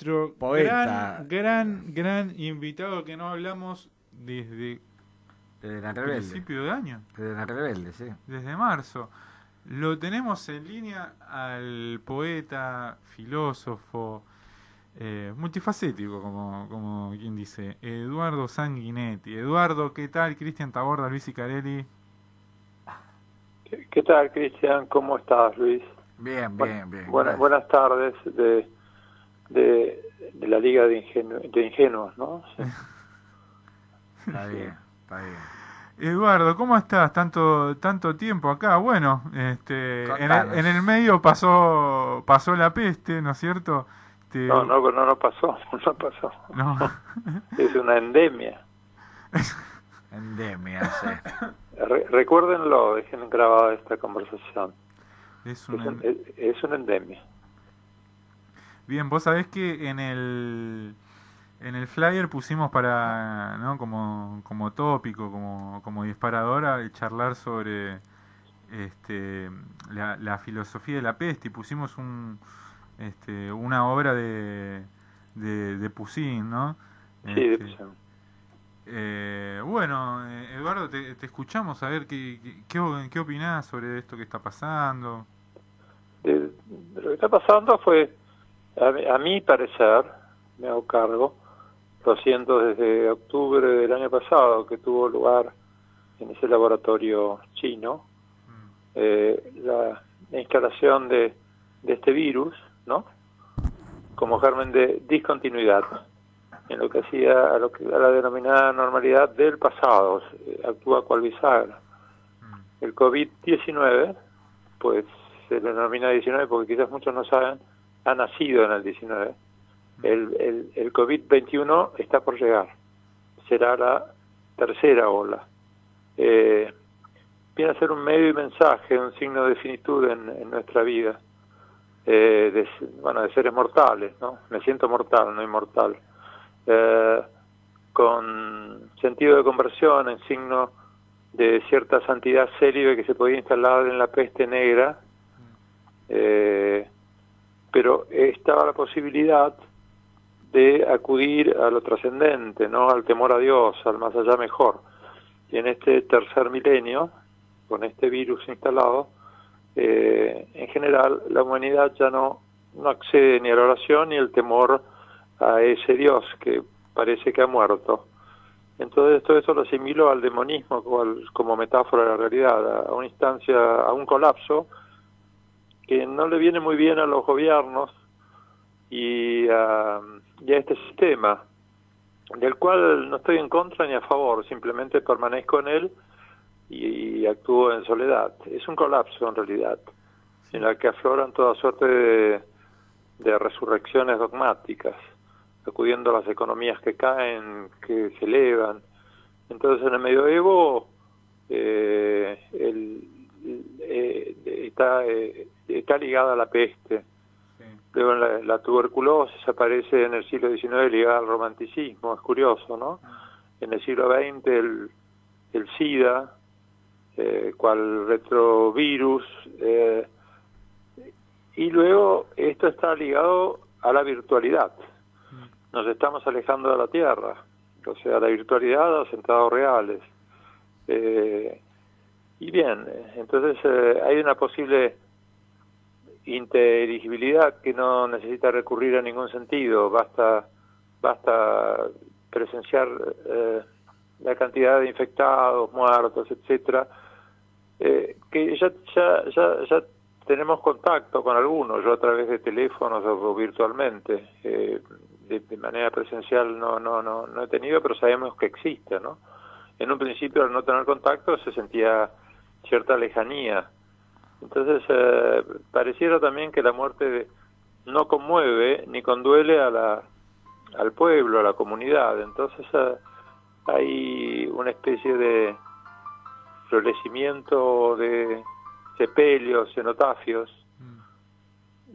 nuestro Poeta. gran invitado que no hablamos desde Desde la rebelde. principio de año, Desde la rebelde, sí. desde marzo. Lo tenemos en línea al poeta, filósofo, multifacético, como quien dice, Eduardo Sanguinetti. Eduardo, ¿qué tal? Cristian Taborda, Luis Icarelli. ¿Qué tal, Cristian? ¿Cómo estás, Luis? Bien. Buenas tardes de la Liga de Ingenuos, ¿no? Sí. Está bien. Eduardo, ¿cómo estás? Tanto tiempo acá. Bueno, Contanos. en el medio pasó la peste, ¿no es cierto? No pasó, no pasó. No. Es una endemia. Endemia, sí. Recuérdenlo, dejen grabada esta conversación. Es una endemia. Bien, vos sabés que en el flyer pusimos para, ¿no? como tópico, como disparadora, el charlar sobre la filosofía de la peste, y pusimos una obra de Poussin, ¿no? Sí, de Poussin. Bueno, Eduardo, te escuchamos a ver qué opinás sobre esto que está pasando. De lo que está pasando fue, a mi parecer, me hago cargo, lo siento desde octubre del año pasado que tuvo lugar en ese laboratorio chino, la instalación de este virus, ¿no? Como germen de discontinuidad en lo que hacía a la denominada normalidad del pasado, actúa cual bisagra. El COVID-19, pues se le denomina 19 porque quizás muchos no saben, ha nacido en el 19. El COVID-21 está por llegar, será la tercera ola. Viene a ser un medio y mensaje, un signo de finitud en nuestra vida, de seres mortales, ¿no? Me siento mortal, no inmortal. Con sentido de conversión, en signo de cierta santidad célibe que se podía instalar en la peste negra, pero estaba la posibilidad de acudir a lo trascendente, ¿no? Al temor a Dios, al más allá mejor. Y en este tercer milenio, con este virus instalado, en general la humanidad ya no accede ni a la oración ni al temor a ese Dios que parece que ha muerto. Entonces todo eso lo asimilo al demonismo como metáfora de la realidad, a una instancia, a un colapso que no le viene muy bien a los gobiernos y a este sistema, del cual no estoy en contra ni a favor, simplemente permanezco en él y actúo en soledad. Es un colapso en realidad, en el que afloran toda suerte de resurrecciones dogmáticas, acudiendo a las economías que caen, que se elevan. Entonces en el medioevo está ligada a la peste. Sí. Luego la tuberculosis aparece en el siglo XIX ligada al romanticismo, es curioso, ¿no? En el siglo XX el SIDA, cual retrovirus, y luego esto está ligado a la virtualidad. Nos estamos alejando de la Tierra, o sea, la virtualidad a sentados reales. Y bien, entonces hay una posible inteligibilidad que no necesita recurrir a ningún sentido, basta presenciar la cantidad de infectados, muertos, etcétera, que ya tenemos contacto con algunos, yo a través de teléfonos o virtualmente, de manera presencial no he tenido, pero sabemos que existe, ¿no? En un principio, al no tener contacto, se sentía cierta lejanía. Entonces, pareciera también que la muerte no conmueve ni conduele al pueblo, a la comunidad. Entonces, hay una especie de florecimiento de sepelios, cenotafios,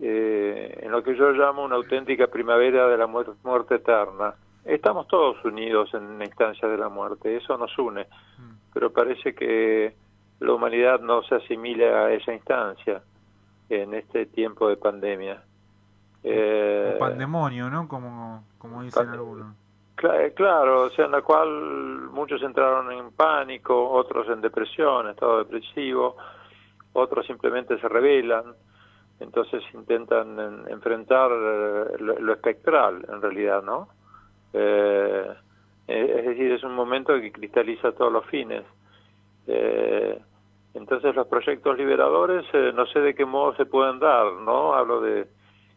en lo que yo llamo una auténtica primavera de la muerte eterna. Estamos todos unidos en la instancia de la muerte, eso nos une, pero parece que la humanidad no se asimila a esa instancia en este tiempo de pandemia. Un pandemonio, ¿no? Como dicen algunos. Claro, o sea, en la cual muchos entraron en pánico, otros en depresión, estado depresivo, otros simplemente se rebelan, entonces intentan enfrentar lo espectral, en realidad, ¿no? Es decir, es un momento que cristaliza todos los fines. Entonces los proyectos liberadores, no sé de qué modo se pueden dar, ¿no?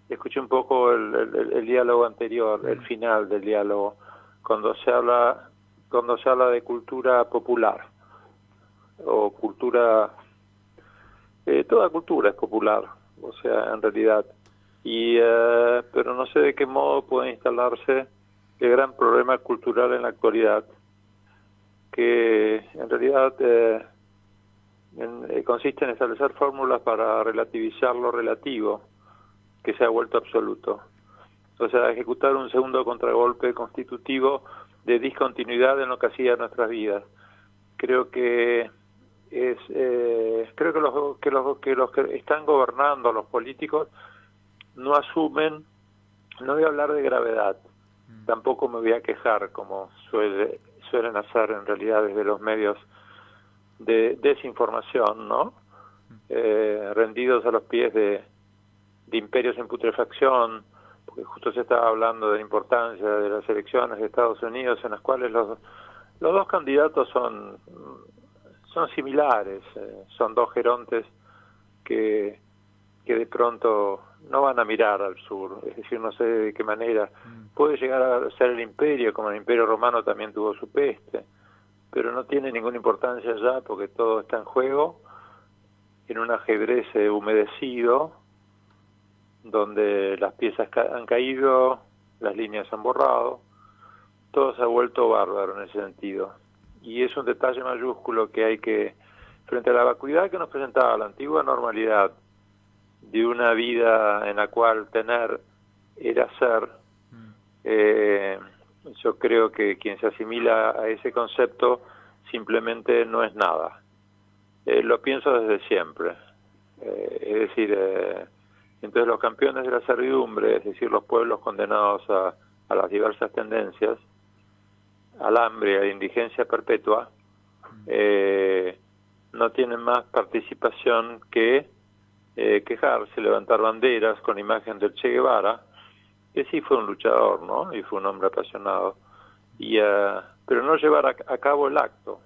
Escuché un poco el diálogo anterior, el final del diálogo, cuando se habla de cultura popular, o cultura, toda cultura es popular, o sea, en realidad, pero no sé de qué modo puede instalarse el gran problema cultural en la actualidad, que en realidad consiste en establecer fórmulas para relativizar lo relativo, que se ha vuelto absoluto. O sea, ejecutar un segundo contragolpe constitutivo de discontinuidad en lo que hacía nuestras vidas. Creo que los que están gobernando, los políticos, no asumen. No voy a hablar de gravedad, tampoco me voy a quejar como suelen hacer en realidad desde los medios de desinformación, ¿no? Rendidos a los pies de imperios en putrefacción, porque justo se estaba hablando de la importancia de las elecciones de Estados Unidos, en las cuales los dos candidatos son similares, son dos gerontes que de pronto no van a mirar al sur, es decir, no sé de qué manera. Puede llegar a ser el imperio, como el imperio romano también tuvo su peste, pero no tiene ninguna importancia ya porque todo está en juego, en un ajedrez humedecido, donde las piezas han caído, las líneas han borrado, todo se ha vuelto bárbaro en ese sentido. Y es un detalle mayúsculo que hay que, frente a la vacuidad que nos presentaba la antigua normalidad de una vida en la cual tener era ser, yo creo que quien se asimila a ese concepto simplemente no es nada. Lo pienso desde siempre. Es decir, entonces los campeones de la servidumbre, es decir, los pueblos condenados a las diversas tendencias, al hambre y a la indigencia perpetua, no tienen más participación que quejarse, levantar banderas con imagen del Che Guevara, que sí fue un luchador, ¿no? Y fue un hombre apasionado, pero no llevar a cabo el acto.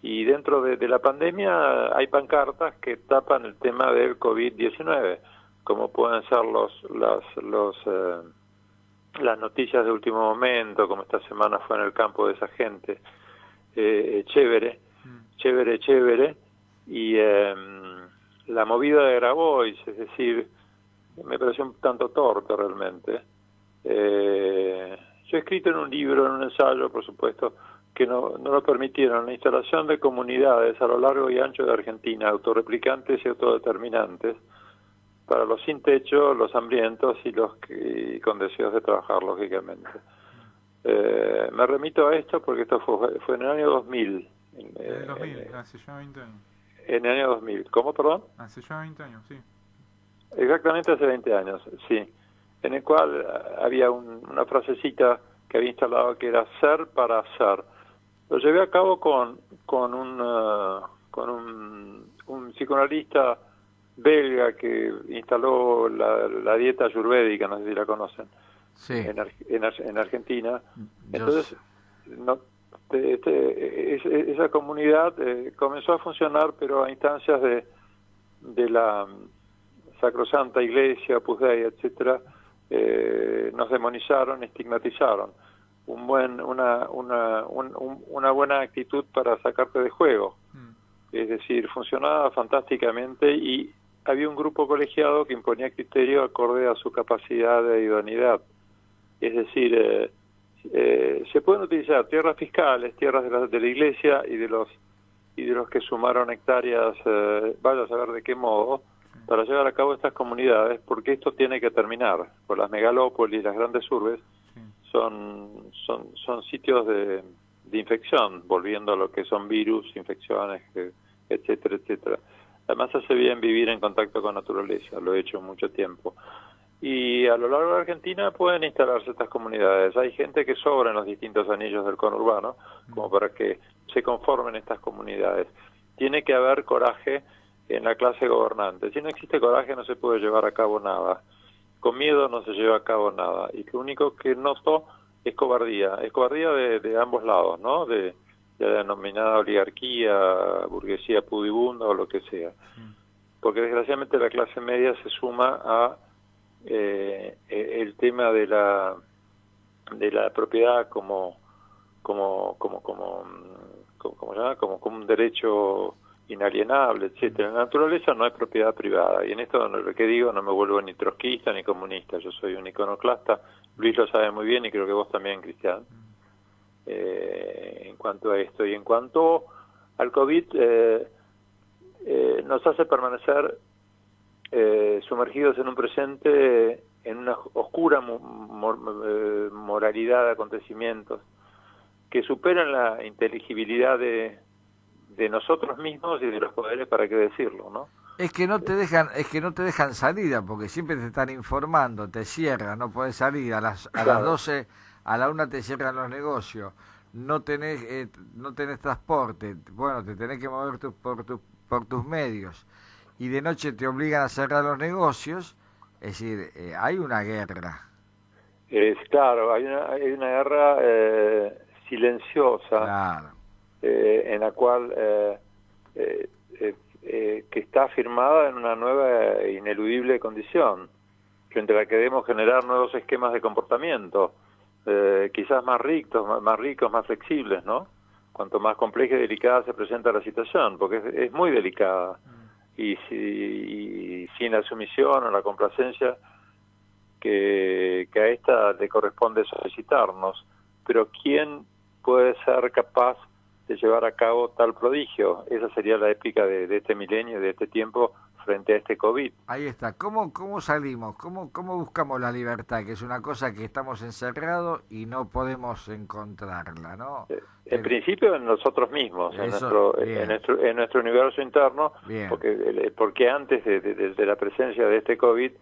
Y dentro de la pandemia hay pancartas que tapan el tema del COVID-19, como pueden ser las noticias de último momento, como esta semana fue en el campo de esa gente, chévere, y la movida de Grabois, es decir, me pareció un tanto torpe realmente. Yo he escrito en un libro, en un ensayo, por supuesto, que no lo permitieron, la instalación de comunidades a lo largo y ancho de Argentina, autorreplicantes y autodeterminantes, para los sin techo, los hambrientos y los que con deseos de trabajar, lógicamente. Me remito a esto porque esto fue en el año 2000. En el 2000, hace ya 20 años. En el año 2000. ¿Cómo, perdón? Hace ya 20 años, sí. Exactamente hace 20 años, sí. En el cual había una frasecita que había instalado que era ser para hacer. Lo llevé a cabo con un psicoanalista belga que instaló la dieta ayurvédica, no sé si la conocen, sí, en Argentina. Entonces, esa comunidad comenzó a funcionar, pero a instancias de la Sacrosanta Iglesia, Opus Dei, etcétera, nos demonizaron, estigmatizaron. Una buena actitud para sacarte de juego. Es decir, funcionaba fantásticamente y había un grupo colegiado que imponía criterio acorde a su capacidad de idoneidad. Es decir, se pueden utilizar tierras fiscales, tierras de la iglesia y de los que sumaron hectáreas, vaya a saber de qué modo, para llevar a cabo estas comunidades, porque esto tiene que terminar. Por las megalópolis, las grandes urbes, son sitios de infección, volviendo a lo que son virus, infecciones, etcétera, etcétera. Además hace bien vivir en contacto con naturaleza, lo he hecho mucho tiempo. Y a lo largo de Argentina pueden instalarse estas comunidades. Hay gente que sobra en los distintos anillos del conurbano, como para que se conformen estas comunidades. Tiene que haber coraje en la clase gobernante. Si no existe coraje no se puede llevar a cabo nada. Con miedo no se lleva a cabo nada. Y lo único que noto es cobardía. Es cobardía de ambos lados, ¿no? De la denominada oligarquía, burguesía pudibunda o lo que sea. Porque desgraciadamente la clase media se suma a el tema de la propiedad como un derecho inalienable, etcétera. En la naturaleza no hay propiedad privada, y en esto lo que digo no me vuelvo ni trotskista ni comunista, yo soy un iconoclasta. Luis lo sabe muy bien y creo que vos también, Cristian, en cuanto a esto. Y en cuanto al COVID, nos hace permanecer sumergidos en un presente, en una oscura moralidad de acontecimientos que superan la inteligibilidad de nosotros mismos y de los poderes, para qué decirlo, ¿no? Es que no te dejan salida, porque siempre te están informando, te cierran, no podés salir, a las 12, a la 1 te cierran los negocios, no tenés transporte, bueno, te tenés que mover por tus medios, y de noche te obligan a cerrar los negocios. Es decir, hay una guerra. Claro, hay una guerra silenciosa, claro, en la cual que está firmada en una nueva e ineludible condición, frente a la que debemos generar nuevos esquemas de comportamiento, quizás más ricos, más flexibles, ¿no? Cuanto más compleja y delicada se presenta la situación, porque es muy delicada. Y sin la sumisión o la complacencia que a esta le corresponde solicitarnos. Pero ¿quién puede ser capaz de llevar a cabo tal prodigio? Esa sería la épica de este milenio, de este tiempo, frente a este COVID. Ahí está. ¿Cómo salimos? ¿Cómo buscamos la libertad? Que es una cosa que estamos encerrados y no podemos encontrarla, ¿no? En principio en nosotros mismos, en nuestro universo interno, porque antes de la presencia de este COVID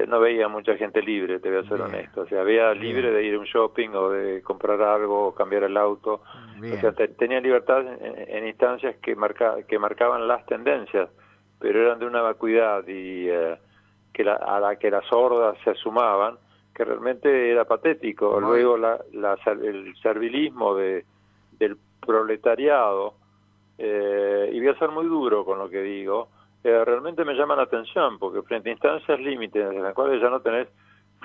no veía mucha gente libre, te voy a ser honesto. O sea, había libre de ir a un shopping o de comprar algo o cambiar el auto. O sea, tenía libertad en instancias que marcaban las tendencias, pero eran de una vacuidad y a la que las hordas se sumaban, que realmente era patético. Luego el servilismo del proletariado, y voy a ser muy duro con lo que digo, realmente me llama la atención, porque frente a instancias límites en las cuales ya no tenés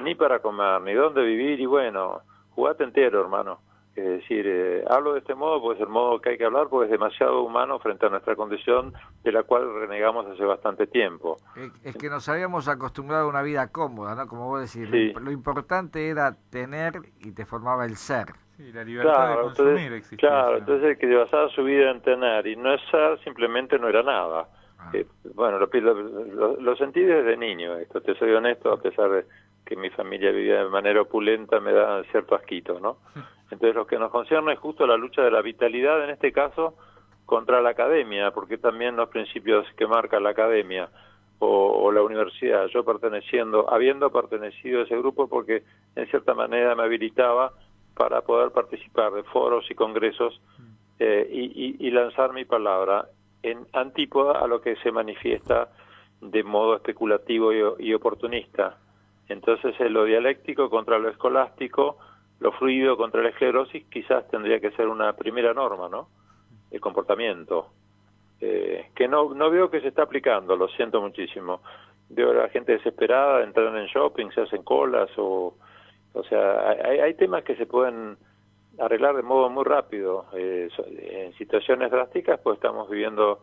ni para comer, ni dónde vivir, y bueno, jugate entero, hermano. Es decir, hablo de este modo porque es el modo que hay que hablar, porque es demasiado humano frente a nuestra condición, de la cual renegamos hace bastante tiempo. Es que nos habíamos acostumbrado a una vida cómoda, ¿no? Como vos decís, sí. Lo importante era tener y te formaba el ser. Sí, la libertad de consumir existía. Claro, entonces el que basaba su vida en tener y no es ser, simplemente no era nada. Bueno, lo sentí desde niño esto, te soy honesto, a pesar de que mi familia vivía de manera opulenta, me da cierto asquito, ¿no? Entonces lo que nos concierne es justo la lucha de la vitalidad, en este caso, contra la academia, porque también los principios que marca la academia o la universidad, yo habiendo pertenecido a ese grupo, porque en cierta manera me habilitaba para poder participar de foros y congresos y lanzar mi palabra en antípoda a lo que se manifiesta de modo especulativo y oportunista. Entonces lo dialéctico contra lo escolástico, lo fluido contra la esclerosis, quizás tendría que ser una primera norma, ¿no? El comportamiento, que no veo que se está aplicando, lo siento muchísimo. Veo a la gente desesperada, entran en shopping, se hacen colas, o sea, hay temas que se pueden arreglar de modo muy rápido. En situaciones drásticas, pues estamos viviendo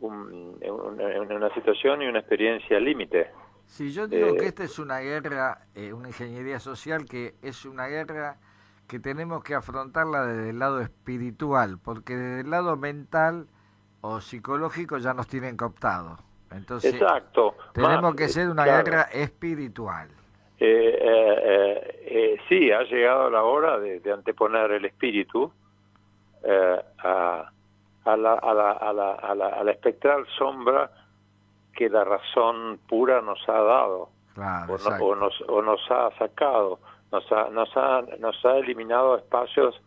una situación y una experiencia límite. Sí, yo digo que esta es una guerra, una ingeniería social, que es una guerra que tenemos que afrontarla desde el lado espiritual, porque desde el lado mental o psicológico ya nos tienen cooptado. Entonces, exacto. Tenemos que ser una guerra espiritual. Sí, ha llegado la hora de anteponer el espíritu a la espectral sombra que la razón pura nos ha dado. Claro, o nos ha sacado, nos ha eliminado espacios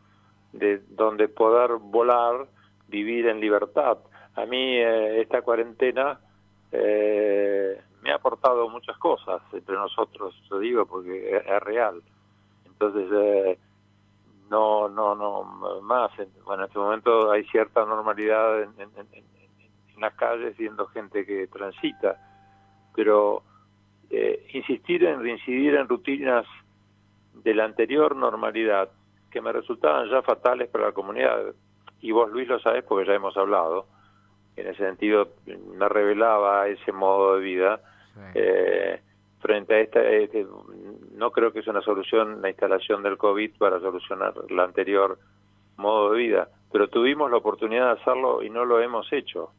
de donde poder volar, vivir en libertad. A mí esta cuarentena me ha aportado muchas cosas entre nosotros, lo digo porque es real. Entonces, no más. Bueno, en este momento hay cierta normalidad en las calles, viendo gente que transita, pero reincidir en rutinas de la anterior normalidad que me resultaban ya fatales para la comunidad, y vos, Luis, lo sabés porque ya hemos hablado, en ese sentido me revelaba ese modo de vida. Sí. Frente a no creo que es una solución la instalación del COVID para solucionar el anterior modo de vida, pero tuvimos la oportunidad de hacerlo y no lo hemos hecho.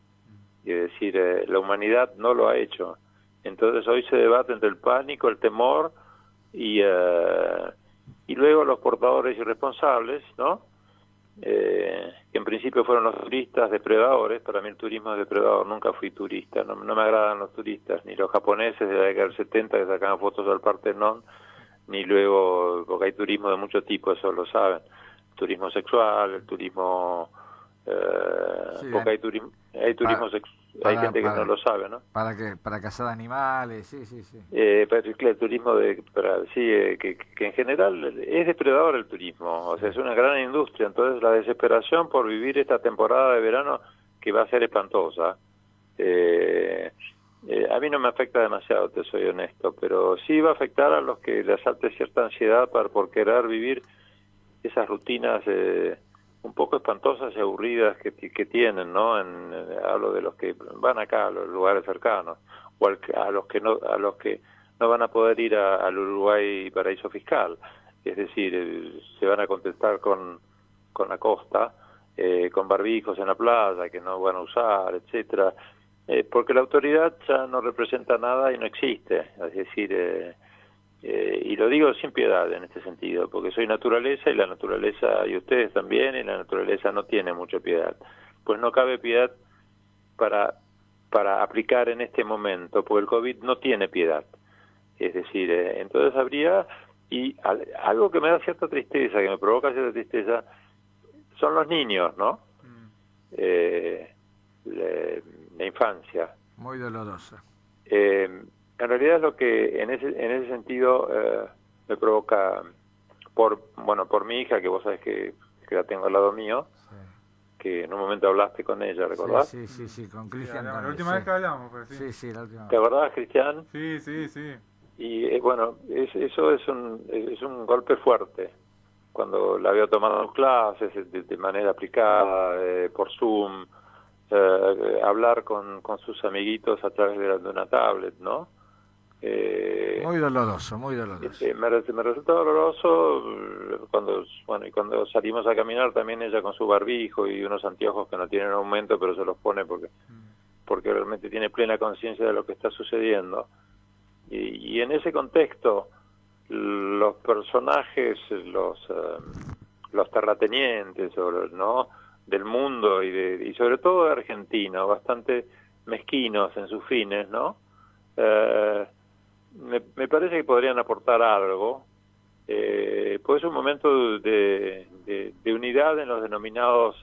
Y es decir, la humanidad no lo ha hecho. Entonces hoy se debate entre el pánico, el temor y luego los portadores irresponsables, ¿no? Que en principio fueron los turistas depredadores. Para mí el turismo es depredador, nunca fui turista, no me agradan los turistas, ni los japoneses de la década del 70 que sacaban fotos al Partenón, ni luego, porque hay turismo de muchos tipos, eso lo saben, turismo sexual, el turismo... porque hay turismo sexual, hay gente que no lo sabe, ¿no? Para cazar animales, sí. El turismo que en general es depredador el turismo, o sea, es una gran industria. Entonces la desesperación por vivir esta temporada de verano que va a ser espantosa, a mí no me afecta demasiado, te soy honesto, pero sí va a afectar a los que les salte cierta ansiedad por querer vivir esas rutinas un poco espantosas y aburridas que tienen, ¿no? Hablo de los que van acá a los lugares cercanos, o a los que no van a poder ir al Uruguay paraíso fiscal, es decir, se van a contentar con la costa, con barbijos en la playa que no van a usar, etcétera, porque la autoridad ya no representa nada y no existe, es decir, y lo digo sin piedad en este sentido, porque soy naturaleza y la naturaleza, y ustedes también, y la naturaleza no tiene mucha piedad. Pues no cabe piedad para aplicar en este momento, porque el COVID no tiene piedad. Es decir, entonces habría, y algo que me da cierta tristeza, que me provoca cierta tristeza, son los niños, ¿no? La infancia. Muy dolorosa. En realidad es lo que en ese sentido me provoca por mi hija, que vos sabés que la tengo al lado mío, sí, que en un momento hablaste con ella, ¿recordás? Sí, con Cristian. La última vez que hablamos, pues, sí. Sí, la última vez. ¿Te acordás, Cristian? Sí. Y bueno, eso es un golpe fuerte. Cuando la veo tomando clases de manera aplicada, por Zoom, hablar con sus amiguitos a través de una tablet, ¿no? Muy doloroso. Me resulta doloroso cuando salimos a caminar, también ella con su barbijo y unos anteojos que no tienen aumento, pero se los pone porque realmente tiene plena conciencia de lo que está sucediendo. Y en ese contexto, los personajes, los terratenientes, ¿no?, del mundo y sobre todo de Argentina, bastante mezquinos en sus fines, ¿no? Me parece que podrían aportar algo, pues es un momento de unidad en los denominados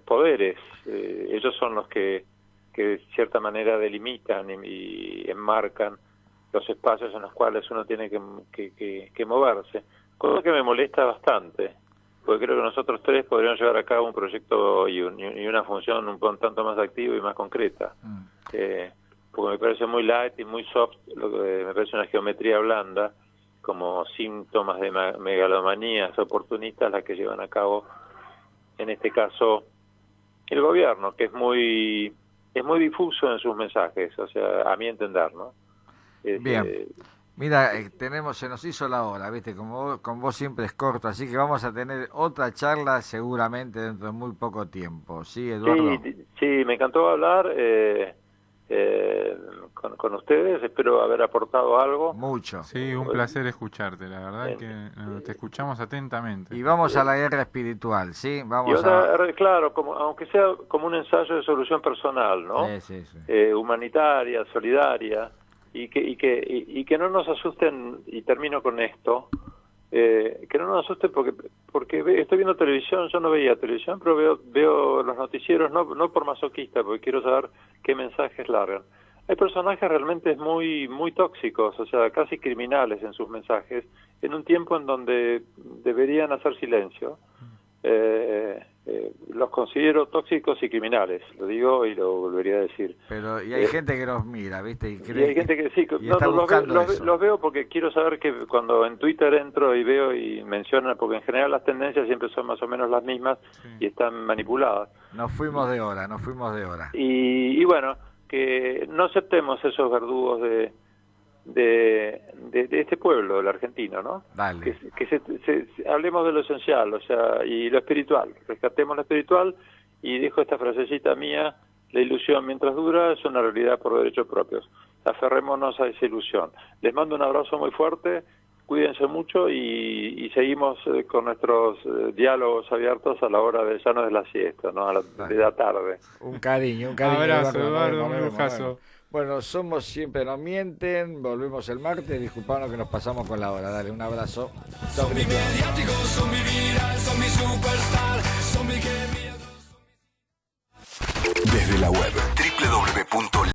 poderes. Ellos son los que de cierta manera delimitan y enmarcan los espacios en los cuales uno tiene que moverse, cosa que me molesta bastante, porque creo que nosotros tres podríamos llevar a cabo un proyecto y una función un tanto más activa y más concreta. Porque me parece muy light y muy soft, me parece una geometría blanda, como síntomas de megalomanías oportunistas las que llevan a cabo, en este caso, el gobierno, que es muy difuso en sus mensajes, o sea, a mi entender, ¿no? Bien. Mira, se nos hizo la hora, ¿viste? Con vos siempre es corto, así que vamos a tener otra charla seguramente dentro de muy poco tiempo, ¿sí, Eduardo? Sí, me encantó hablar. con ustedes. Espero haber aportado algo. Mucho. Sí, un placer escucharte, la verdad que te escuchamos atentamente. Y vamos a la guerra espiritual, ¿sí? Y Vamos otra, claro, aunque sea como un ensayo de solución personal, ¿no? Sí. Humanitaria, solidaria, y que no nos asusten, y termino con esto, que no nos asusten porque estoy viendo televisión. Yo no veía televisión, pero veo los noticieros, no por masoquista, porque quiero saber qué mensajes largan. Hay personajes realmente muy muy tóxicos, o sea, casi criminales en sus mensajes, en un tiempo en donde deberían hacer silencio. Los considero tóxicos y criminales, lo digo y lo volvería a decir. Pero hay gente que los mira, ¿viste? Y hay gente que sí, los veo porque quiero saber que cuando en Twitter entro y veo y mencionan, porque en general las tendencias siempre son más o menos las mismas, sí, y están manipuladas. Nos fuimos de hora. Y bueno, que no aceptemos esos verdugos de este pueblo, del argentino, ¿no? Dale. Que hablemos de lo esencial, o sea, y lo espiritual, rescatemos lo espiritual, y dejo esta frasecita mía: la ilusión mientras dura es una realidad por derechos propios. Aferrémonos a esa ilusión. Les mando un abrazo muy fuerte, cuídense mucho y seguimos con nuestros diálogos abiertos a la hora de ya no de la siesta, ¿no? De la tarde. Un cariño. Abrazo, Eduardo, un lujazo. Bueno, somos Siempre Nos Mienten, volvemos el martes, disculpanos que nos pasamos con la hora. Dale, un abrazo. Son mi mediático, son mi vida.